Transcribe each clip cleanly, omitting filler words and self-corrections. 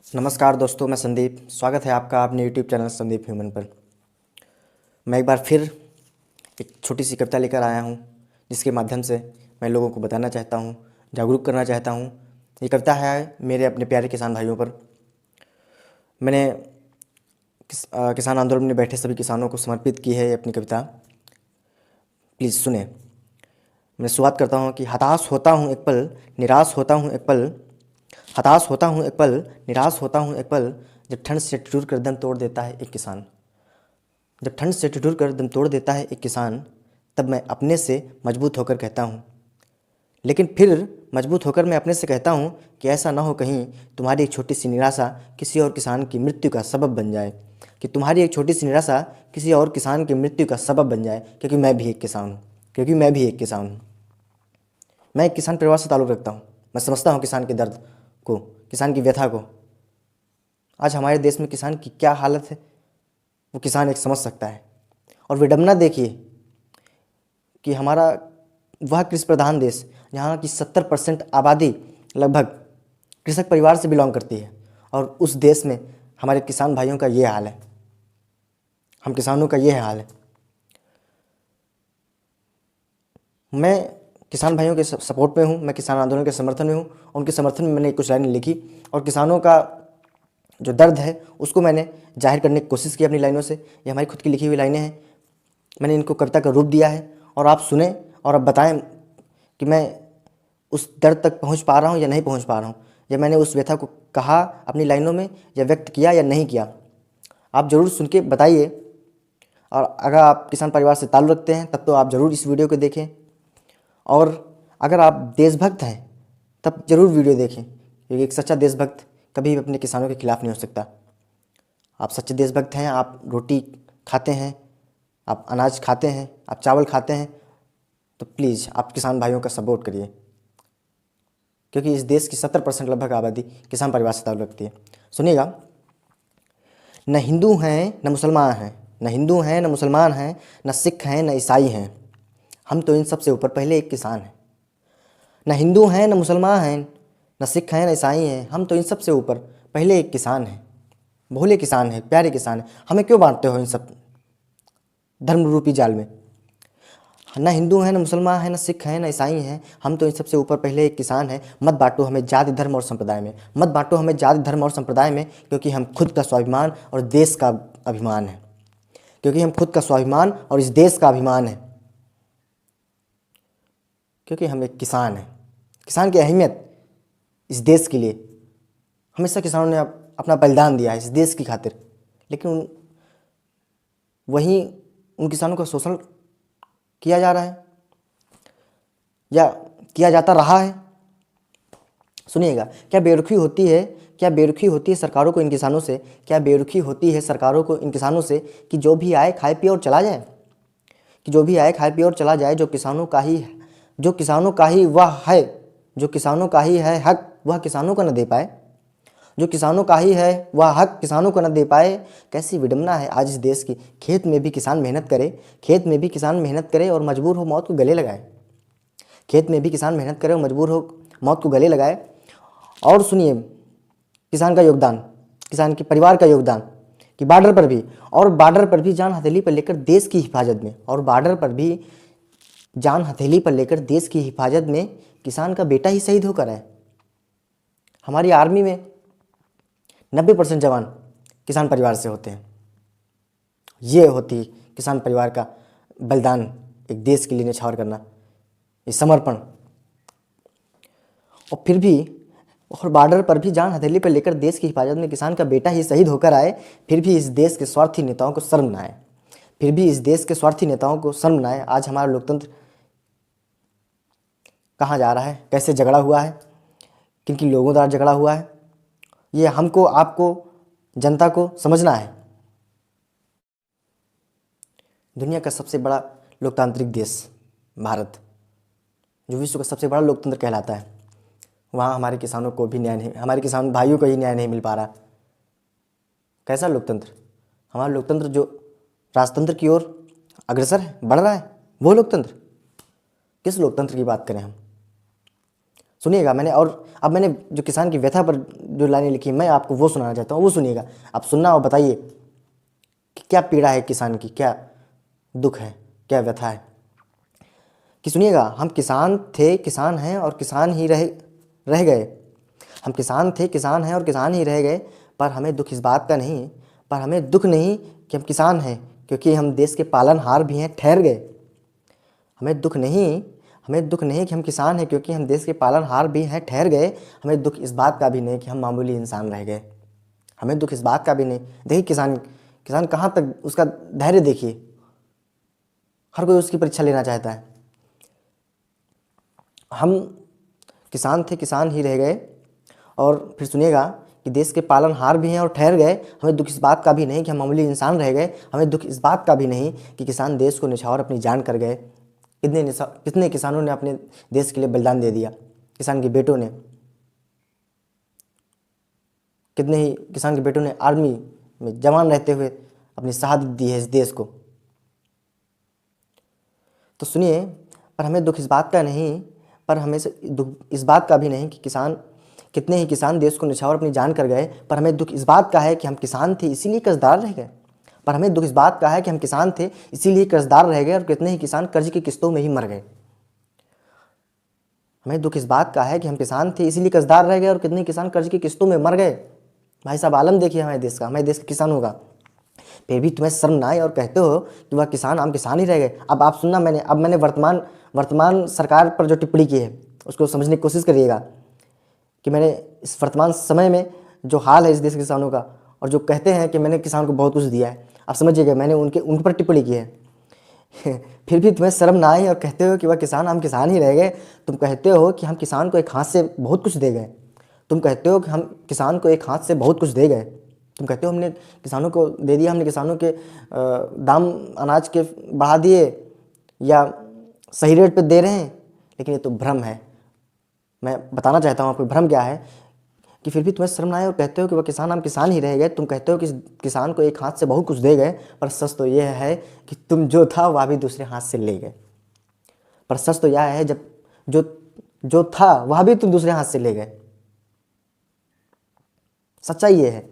नमस्कार दोस्तों, मैं संदीप। स्वागत है आपका अपने यूट्यूब चैनल संदीप ह्यूमन पर। मैं एक बार फिर एक छोटी सी कविता लेकर आया हूँ, जिसके माध्यम से मैं लोगों को बताना चाहता हूँ, जागरूक करना चाहता हूँ। ये कविता है मेरे अपने प्यारे किसान भाइयों पर। मैंने किसान आंदोलन में बैठे सभी किसानों को समर्पित की है ये अपनी कविता। प्लीज़ सुने। मैं शुरुआत करता हूँ कि हताश होता हूँ एक पल, निराश होता हूँ एक पल। हताश होता हूँ एक पल, निराश होता हूँ एक पल, जब ठंड से ठिठुर कर दम तोड़ देता है एक किसान। जब ठंड से ठिठुर कर दम तोड़ देता है एक किसान, तब मैं अपने से मजबूत होकर कहता हूँ। लेकिन फिर मजबूत होकर मैं अपने से कहता हूँ कि ऐसा ना हो कहीं तुम्हारी एक छोटी सी निराशा किसी और किसान की मृत्यु का सबब बन जाए, कि तुम्हारी एक छोटी सी निराशा किसी और किसान की मृत्यु का सबब बन जाए। क्योंकि मैं भी एक किसान हूँ, क्योंकि मैं भी एक किसान हूँ। मैं एक किसान परिवार से ताल्लुक़ रखता हूँ। मैं समझता हूँ किसान के दर्द को, किसान की व्यथा को। आज हमारे देश में किसान की क्या हालत है, वो किसान एक समझ सकता है। और विडंबना देखिए कि हमारा वह कृषि प्रधान देश, जहाँ की 70% आबादी लगभग कृषक परिवार से बिलोंग करती है, और उस देश में हमारे किसान भाइयों का ये हाल है, हम किसानों का ये हाल है। मैं किसान भाइयों के सपोर्ट में हूँ, मैं किसान आंदोलन के समर्थन में हूँ। उनके समर्थन में मैंने कुछ लाइनें लिखी और किसानों का जो दर्द है उसको मैंने जाहिर करने की कोशिश की अपनी लाइनों से। ये हमारी खुद की लिखी हुई लाइनें हैं, मैंने इनको कविता का रूप दिया है। और आप सुने और अब बताएं कि मैं उस दर्द तक पहुंच पा रहा हूं या नहीं पहुंच पा रहा हूं, या मैंने उस व्यथा को कहा अपनी लाइनों में या व्यक्त किया या नहीं किया। आप ज़रूर सुन के बताइए। और अगर आप किसान परिवार से ताल्लुक़ रखते हैं तब तो आप ज़रूर इस वीडियो को देखें, और अगर आप देशभक्त हैं तब ज़रूर वीडियो देखें, क्योंकि एक सच्चा देशभक्त कभी भी अपने किसानों के खिलाफ़ नहीं हो सकता। आप सच्चे देशभक्त हैं, आप रोटी खाते हैं, आप अनाज खाते हैं, आप चावल खाते हैं, तो प्लीज़ आप किसान भाइयों का सपोर्ट करिए, क्योंकि इस देश की 70% लगभग आबादी किसान परिवार से ताल्लुक़ रखती है। सुनिएगा। न हिंदू हैं न मुसलमान हैं, न हिंदू हैं न मुसलमान हैं, न सिख हैं न ईसाई हैं, हम तो इन सब से ऊपर पहले एक किसान हैं। न हिंदू हैं न मुसलमान हैं, न सिख हैं न ईसाई हैं, हम तो इन सब से ऊपर पहले एक किसान हैं। भोले किसान हैं, प्यारे किसान हैं, हमें क्यों बांटते हो इन सब धर्म रूपी जाल में। न हिंदू हैं न मुसलमान हैं, न सिख हैं न ईसाई हैं, हम तो इन सबसे ऊपर पहले एक किसान हैं। मत बांटो हमें जाति धर्म और संप्रदाय में, मत बांटो हमें जाति धर्म और संप्रदाय में, क्योंकि हम खुद का स्वाभिमान और देश का अभिमान है। क्योंकि हम खुद का स्वाभिमान और इस देश का अभिमान है, क्योंकि हम एक किसान हैं। किसान की अहमियत इस देश के लिए, हमेशा किसानों ने अपना बलिदान दिया है इस देश की खातिर, लेकिन वहीं उन किसानों का शोषण किया जा रहा है या किया जाता रहा है। सुनिएगा, क्या बेरुखी होती है, क्या बेरुखी होती है सरकारों को इन किसानों से, क्या बेरुखी होती है सरकारों को इन किसानों से, कि जो भी आए खाए पिए और चला जाए, कि जो भी आए खाए पिए और चला जाए। जो किसानों का ही वह है, जो किसानों का ही है हक, वह किसानों को न दे पाए। जो किसानों का ही है वह हक किसानों को न दे पाए। कैसी विडंबना है आज इस देश की। खेत में भी किसान मेहनत करे, खेत में भी किसान मेहनत करे और मजबूर हो मौत को गले लगाए। खेत में भी किसान मेहनत करे और मजबूर हो मौत को गले लगाए। और सुनिए किसान का योगदान, किसान के परिवार का योगदान, कि बॉर्डर पर भी जान हथेली पर लेकर देश की हिफाजत में, और बॉर्डर पर भी जान हथेली पर लेकर देश की हिफाजत में किसान का बेटा ही शहीद होकर है। हमारी आर्मी में 90% जवान किसान परिवार से होते हैं। ये होती किसान परिवार का बलिदान, एक देश के लिए न्यौछावर करना, ये समर्पण। और फिर भी, और बॉर्डर पर भी जान हथेली पर लेकर देश की हिफाजत में किसान का बेटा ही शहीद होकर आए, फिर भी इस देश के स्वार्थी नेताओं को शर्म न आए, फिर भी इस देश के स्वार्थी नेताओं को शर्म न आए। आज हमारा लोकतंत्र कहाँ जा रहा है, कैसे झगड़ा हुआ है, किन किन लोगों द्वारा झगड़ा हुआ है, ये हमको, आपको, जनता को समझना है। दुनिया का सबसे बड़ा लोकतांत्रिक देश भारत, जो विश्व का सबसे बड़ा लोकतंत्र कहलाता है, वहाँ हमारे किसानों को भी न्याय नहीं, हमारे किसान भाइयों को ही न्याय नहीं मिल पा रहा। कैसा लोकतंत्र? हमारा लोकतंत्र जो राजतंत्र की ओर अग्रसर है, बढ़ रहा है, वो लोकतंत्र। किस लोकतंत्र की बात करें हम? सुनिएगा, अब मैंने जो किसान की व्यथा पर जो लाइनें लिखी मैं आपको वो सुनाना चाहता हूँ, वो सुनिएगा। आप सुनना और बताइए कि क्या पीड़ा है किसान की, क्या दुख है, क्या व्यथा है। कि सुनिएगा, हम किसान थे, किसान हैं और किसान ही रह गए। हम किसान थे, किसान हैं और किसान ही रह गए। पर हमें दुख इस बात का नहीं, पर हमें दुख नहीं कि हम किसान हैं, क्योंकि हम देश के पालनहार भी हैं, ठहर गए। हमें दुख नहीं कि हम किसान हैं, क्योंकि हम देश के पालनहार भी हैं, ठहर गए। हमें दुख इस बात का भी नहीं कि हम मामूली इंसान रह गए। हमें दुख इस बात का भी नहीं। देखिए किसान कहाँ तक उसका धैर्य देखिए, हर कोई उसकी परीक्षा लेना चाहता है। हम किसान थे, किसान ही रह गए। और फिर सुनिएगा कि देश के पालनहार भी हैं और ठहर गए। हमें दुख इस बात का भी नहीं कि हम मामूली इंसान रह गए। हमें दुख इस बात का भी नहीं कि किसान देश को निछावर अपनी जान कर गए। कितने किसानों ने अपने देश के लिए बलिदान दे दिया, किसान के बेटों ने। कितने ही किसान के बेटों ने आर्मी में जवान रहते हुए अपनी शहादत दी है इस देश को। तो सुनिए, पर हमें दुख इस बात का नहीं, पर हमें दुख इस बात का भी नहीं कि कितने ही किसान देश को निछावर अपनी जान कर गए। पर हमें दुख इस बात का है कि हम किसान थे इसीलिए कर्जदार रह गए। पर हमें दुख इस बात का है कि हम किसान थे इसीलिए कर्जदार रह गए और कितने ही किसान कर्ज की किस्तों में ही मर गए। हमें दुख इस बात का है कि हम किसान थे इसीलिए कर्जदार रह गए और कितने किसान कर्ज की किस्तों में मर गए। भाई साहब, आलम देखिए हमारे देश का, हमारे देश के किसानों का। फिर भी तुम्हें शर्म ना आए और कहते हो कि वह किसान, हम किसान ही रह गए। अब आप सुनना, मैंने वर्तमान सरकार पर जो टिप्पणी की है उसको समझने की कोशिश करिएगा कि मैंने इस वर्तमान समय में जो हाल है इस देश के किसानों का, और जो कहते हैं कि मैंने किसान को बहुत कुछ दिया है, आप समझिएगा मैंने उन पर टिप्पणी की है। फिर भी तुम्हें शर्म ना आई और कहते हो कि वह किसान, हम किसान ही रह गए। तुम कहते हो कि हम किसान को एक हाथ से बहुत कुछ दे गए। तुम कहते हो कि हम किसान को एक हाथ से बहुत कुछ दे गए। तुम कहते हो हमने किसानों को दे दिया, हमने किसानों के दाम अनाज के बढ़ा दिए या सही रेट पे दे रहे हैं। लेकिन ये तो भ्रम है। मैं बताना चाहता हूँ आपको भ्रम क्या है, कि फिर भी तुम्हें शर्म ना आए और कहते हो कि वह किसान, हम किसान ही रह गए। तुम कहते हो कि किसान को एक हाथ से बहुत कुछ दे गए, पर सच तो यह है कि तुम जो था वह भी दूसरे हाथ से ले गए। पर सच तो यह है जब जो था वह भी तुम दूसरे हाथ से ले गए। सच्चाई ये है।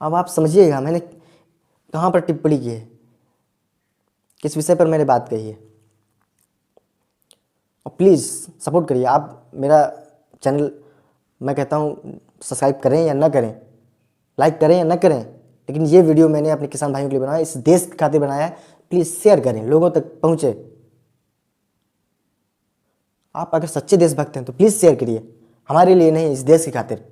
अब आप समझिएगा मैंने कहाँ पर टिप्पणी की है, किस विषय पर मैंने बात कही है। और प्लीज़ सपोर्ट करिए। आप मेरा चैनल, मैं कहता हूँ, सब्सक्राइब करें या ना करें, लाइक करें या ना करें, लेकिन ये वीडियो मैंने अपने किसान भाइयों के लिए बनाया, इस देश के खातिर बनाया है। प्लीज़ शेयर करें, लोगों तक पहुँचे। आप अगर सच्चे देशभक्त हैं तो प्लीज़ शेयर करिए, हमारे लिए नहीं, इस देश की खातिर।